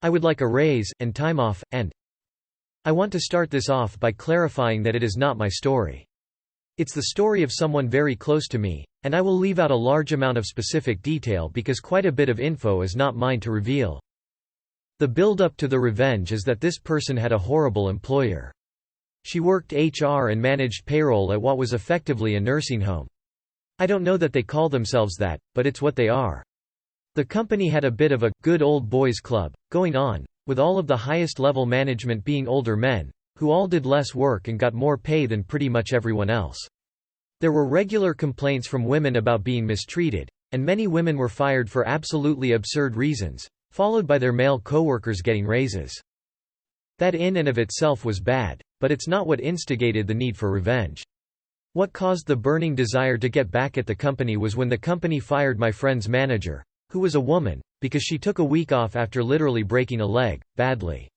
I would like a raise, and time off, and I want to start this off by clarifying that it is not my story. It's the story of someone very close to me, and I will leave out a large amount of specific detail because quite a bit of info is not mine to reveal. The build-up to the revenge is that this person had a horrible employer. She worked HR and managed payroll at what was effectively a nursing home. I don't know that they call themselves that, but it's what they are. The company had a bit of a good old boys club going on, with all of the highest level management being older men, who all did less work and got more pay than pretty much everyone else. There were regular complaints from women about being mistreated, and many women were fired for absolutely absurd reasons, followed by their male coworkers getting raises. That in and of itself was bad, but it's not what instigated the need for revenge. What caused the burning desire to get back at the company was when the company fired my friend's manager, who was a woman, because she took a week off after literally breaking a leg, badly.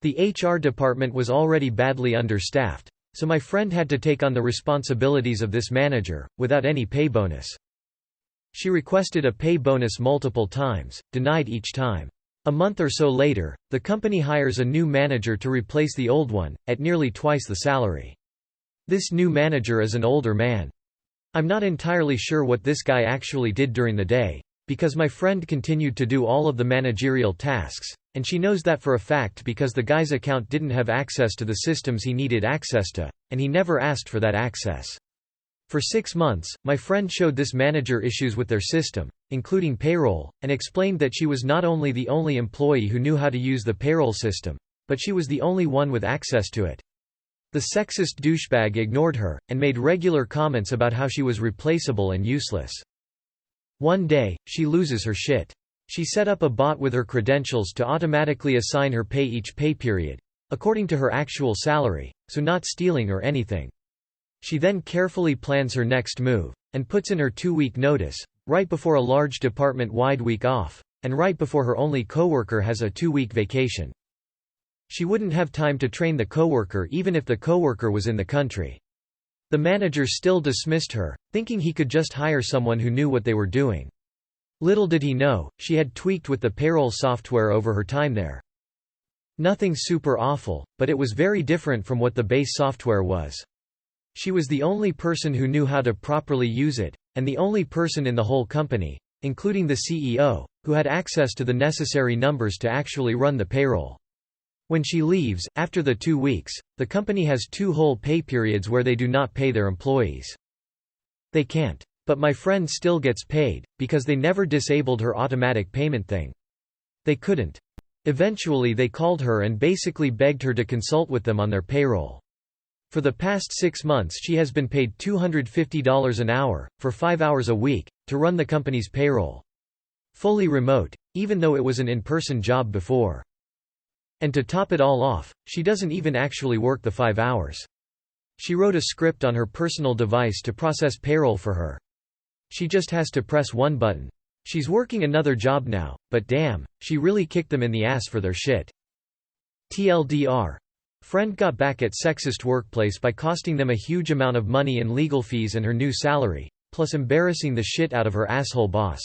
The HR department was already badly understaffed, so my friend had to take on the responsibilities of this manager, without any pay bonus. She requested a pay bonus multiple times, denied each time. A month or so later, the company hires a new manager to replace the old one, at nearly twice the salary. This new manager is an older man. I'm not entirely sure what this guy actually did during the day, because my friend continued to do all of the managerial tasks, and she knows that for a fact because the guy's account didn't have access to the systems he needed access to, and he never asked for that access. For 6 months, my friend showed this manager issues with their system, including payroll, and explained that she was not only the only employee who knew how to use the payroll system, but she was the only one with access to it. The sexist douchebag ignored her, and made regular comments about how she was replaceable and useless. One day, she loses her shit. She set up a bot with her credentials to automatically assign her pay each pay period, according to her actual salary, so not stealing or anything. She then carefully plans her next move, and puts in her 2-week notice, right before a large department-wide week off, and right before her only coworker has a 2-week vacation. She wouldn't have time to train the coworker even if the coworker was in the country. The manager still dismissed her, thinking he could just hire someone who knew what they were doing. Little did he know, she had tweaked with the payroll software over her time there. Nothing super awful, but it was very different from what the base software was. She was the only person who knew how to properly use it, and the only person in the whole company, including the CEO, who had access to the necessary numbers to actually run the payroll. When she leaves, after the 2 weeks, the company has 2 whole pay periods where they do not pay their employees. They can't. But my friend still gets paid, because they never disabled her automatic payment thing. They couldn't. Eventually they called her and basically begged her to consult with them on their payroll. For the past 6 months she has been paid $250 an hour, for 5 hours a week, to run the company's payroll. Fully remote, even though it was an in-person job before. And to top it all off, she doesn't even actually work the 5 hours. She wrote a script on her personal device to process payroll for her. She just has to press one button. She's working another job now, but damn, she really kicked them in the ass for their shit. TLDR. Friend got back at sexist workplace by costing them a huge amount of money in legal fees and her new salary, plus embarrassing the shit out of her asshole boss.